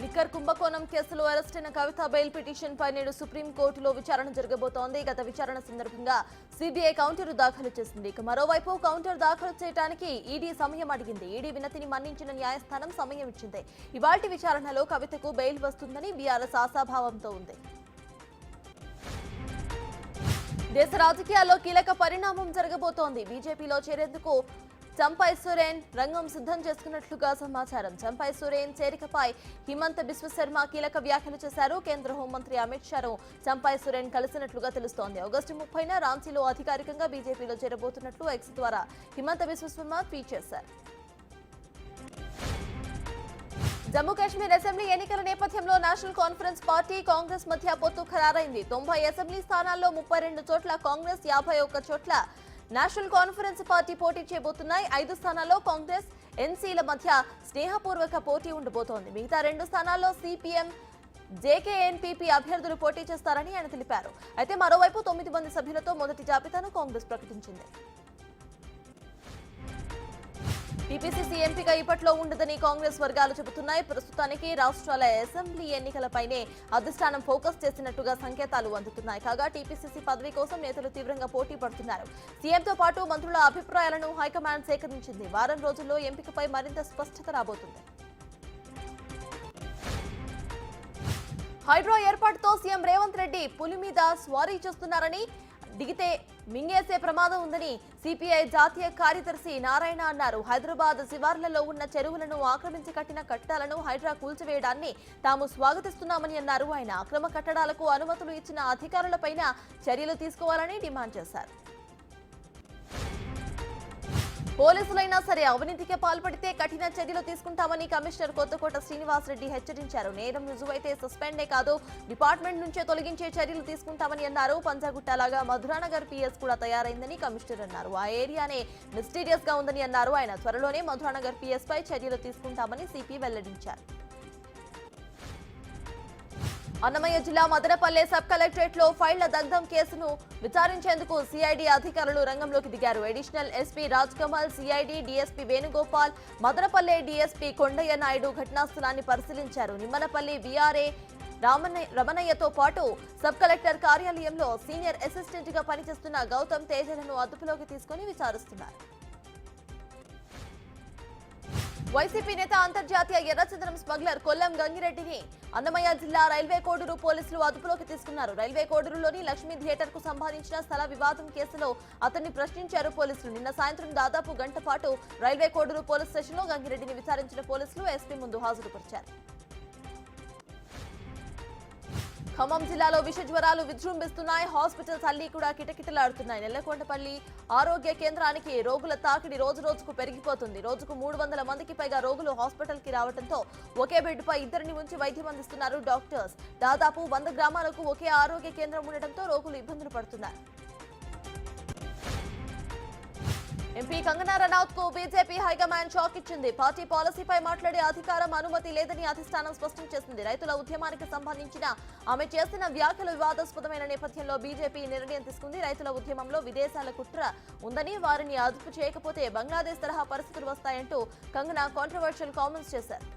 Liquor కుంభకోణం కేసులో అరెస్టైన కవిత bail petition పై నేడు సుప్రీంకోర్టులో విచారణ జరగబోతోంది. గత విచారణ సందర్భంగా సిబిఐ కౌంటర్ దాఖలు చేసింది. ఇక మరోవైపు కౌంటర్ దాఖలు చేయడానికి ఈడీ సమయం అడిగింది. ఈడీ వినతిని మన్నించిన న్యాయస్థానం సమయం ఇచ్చింది. ఇవాల్టి విచారణలో కవితకు బెయిల్ వస్తుందని బీఆర్ఎస్ ఆశాభావంతో ఉంది. దేశ రాజకీయాల్లో కీలక పరిణామం జరగబోతోంది. బీజేపీలో చేరేందుకు చంపై సోరెన్ రంగం సిద్ధం చేసుకున్నట్లుగా సమాచారం. చంపై సోరెన్ చేరికపై హిమంత బిశ్వ శర్మ కీలక వ్యాఖ్యలు చేశారు. కేంద్ర హోంమంత్రి అమిత్ షాను చంపై సోరెన్ కలిసినట్లుగా తెలుస్తోంది. ఆగస్టు 30న రాంచీలో అధికారికంగా బీజేపీలో చేరబోతున్నట్లు ఎక్స్ ద్వారా హిమంత బిశ్వ శర్మ ట్వీట్ చేశారు. జమ్మూ కాశ్మీర్ అసెంబ్లీ ఎన్నికల నేపథ్యంలో నేషనల్ కాన్ఫరెన్స్ పార్టీ కాంగ్రెస్ మధ్య పొత్తు ఖరారైంది. 90 అసెంబ్లీ స్థానాల్లో 32 చోట్ల కాంగ్రెస్, 51 చోట్ల నేషనల్ కాన్ఫరెన్స్ పార్టీ పోటీ చేయబోతున్నాయి. 5 స్థానాల్లో కాంగ్రెస్, ఎన్సీల మధ్య స్నేహపూర్వక పోటీ ఉండబోతోంది. మిగతా 2 స్థానాల్లో సిపిఎం, జేకేఎన్పీపీ అభ్యర్థులు పోటీ చేస్తారని ఆయన తెలిపారు. అయితే మరోవైపు 9 మంది సభ్యులతో మొదటి జాబితాను కాంగ్రెస్ ప్రకటించింది. టీపీసీసీ ఎంపిక ఇప్పట్లో ఉండదని కాంగ్రెస్ వర్గాలు చెబుతున్నాయి. ప్రస్తుతానికి రాష్ట్రాల అసెంబ్లీ ఎన్నికలపైనే అధిష్టానం ఫోకస్ చేసినట్టుగా సంకేతాలు అందుతున్నాయి. కాగా టీపీసీసీ పదవి కోసం నేతలు తీవ్రంగా పోటీ పడుతున్నారు. సీఎంతో పాటు మంత్రుల అభిప్రాయాలను హైకమాండ్ సేకరించింది. వారం రోజుల్లో ఎంపికపై మరింత స్పష్టత రాబోతుంది. హైడ్రా ఏర్పాటుతో సీఎం రేవంత్ రెడ్డి పులి మీద స్వారీ చేస్తున్నారని, దిగితే మింగేసే ప్రమాదం ఉందని సిపిఐ జాతీయ కార్యదర్శి నారాయణ అన్నారు. హైదరాబాద్ శివార్లలో ఉన్న చెరువులను ఆక్రమించి కట్టిన కట్టడాలను హైడ్రా కూల్చివేయడాన్ని తాము స్వాగతిస్తున్నామని అన్నారు. ఆయన అక్రమ కట్టడాలకు అనుమతులు ఇచ్చిన అధికారులపైన చర్యలు తీసుకోవాలని డిమాండ్ చేశారు. పోలీసులైనా సరే అవినీతికి పాల్పడితే కఠిన చర్యలు తీసుకుంటామని కమిషనర్ కొత్తకోట శ్రీనివాసరెడ్డి హెచ్చరించారు. నేరం రుజువైతే సస్పెండే కాదు, డిపార్ట్మెంట్ నుంచే తొలగించే చర్యలు తీసుకుంటామని అన్నారు. పంజాగుట్టలాగా మధురానగర్ పిఎస్ కూడా తయారైందని కమిషనర్ అన్నారు. ఆ ఏరియానే మిస్టీరియస్ గా ఉందని అన్నారు. ఆయన త్వరలోనే మధురానగర్ పిఎస్ పై చర్యలు తీసుకుంటామని సిపి వెల్లడించారు. అన్నమయ్య జిల్లా మదనపల్లె సబ్ కలెక్టరేట్ లో ఫైళ్ల దగ్ధం కేసును విచారించేందుకు సిఐడి అధికారులు రంగంలోకి దిగారు. Additional SP Raj Kamal, CID DSP Venugopal, Madanapalle DSP Kondaiah Naidu ఘటనా స్థలాన్ని పరిశీలించారు. నిమ్మనపల్లి వీఆర్ఏ రమణయ్యతో పాటు సబ్ కలెక్టర్ కార్యాలయంలో సీనియర్ అసిస్టెంట్ గా పనిచేస్తున్న గౌతమ్ తేజలను అదుపులోకి తీసుకుని విచారిస్తున్నారు. వైసీపీ నేత అంతర్జాతీయ ఎర్రచందనం స్మగ్లర్ కొల్లం గంగిరెడ్డిని అన్నమయ్య జిల్లా రైల్వే కోడూరు పోలీసులు అదుపులోకి తీసుకున్నారు. రైల్వే కోడూరులోని లక్ష్మీ థియేటర్ కు సంబంధించిన స్థల వివాదం కేసులో అతన్ని ప్రశ్నించారు పోలీసులు. నిన్న సాయంత్రం దాదాపు గంట పాటు రైల్వే కోడూరు పోలీస్ స్టేషన్ లో గంగిరెడ్డిని విచారించిన పోలీసులు ఎస్పీ ముందు హాజరుపరిచారు. ఖమ్మం జిల్లాలో విష జ్వరాలు విజృంభిస్తున్నాయి. హాస్పిటల్స్ అన్ని కూడా కిటకిటలాడుతున్నాయి. నెల్లకొండపల్లి ఆరోగ్య కేంద్రానికి రోగుల తాకిడి రోజు రోజుకు పెరిగిపోతుంది. రోజుకు 300 మందికి పైగా రోగులు హాస్పిటల్ కి రావడంతో ఒకే బెడ్ పై 2 ఉంచి వైద్యం అందిస్తున్నారు డాక్టర్స్. దాదాపు 100 గ్రామాలకు ఒకే ఆరోగ్య కేంద్రం ఉండటంతో రోగులు ఇబ్బందులు పడుతున్నారు. ఎంపీ కంగనా రనౌత్ కు బీజేపీ హైకమాండ్ షాక్ ఇచ్చింది. పార్టీ పాలసీపై మాట్లాడే అధికారం, అనుమతి లేదని అధిష్టానం స్పష్టం చేసింది. రైతుల ఉద్యమానికి సంబంధించిన ఆమె చేసిన వ్యాఖ్యలు వివాదాస్పదమైన నేపథ్యంలో బీజేపీ నిర్ణయం తీసుకుంది. రైతుల ఉద్యమంలో విదేశాల కుట్ర ఉందని, వారిని అదుపు చేయకపోతే బంగ్లాదేశ్ తరహా పరిస్థితులు వస్తాయంటూ కంగనా కాంట్రవర్షియల్ కామెంట్స్ చేశారు.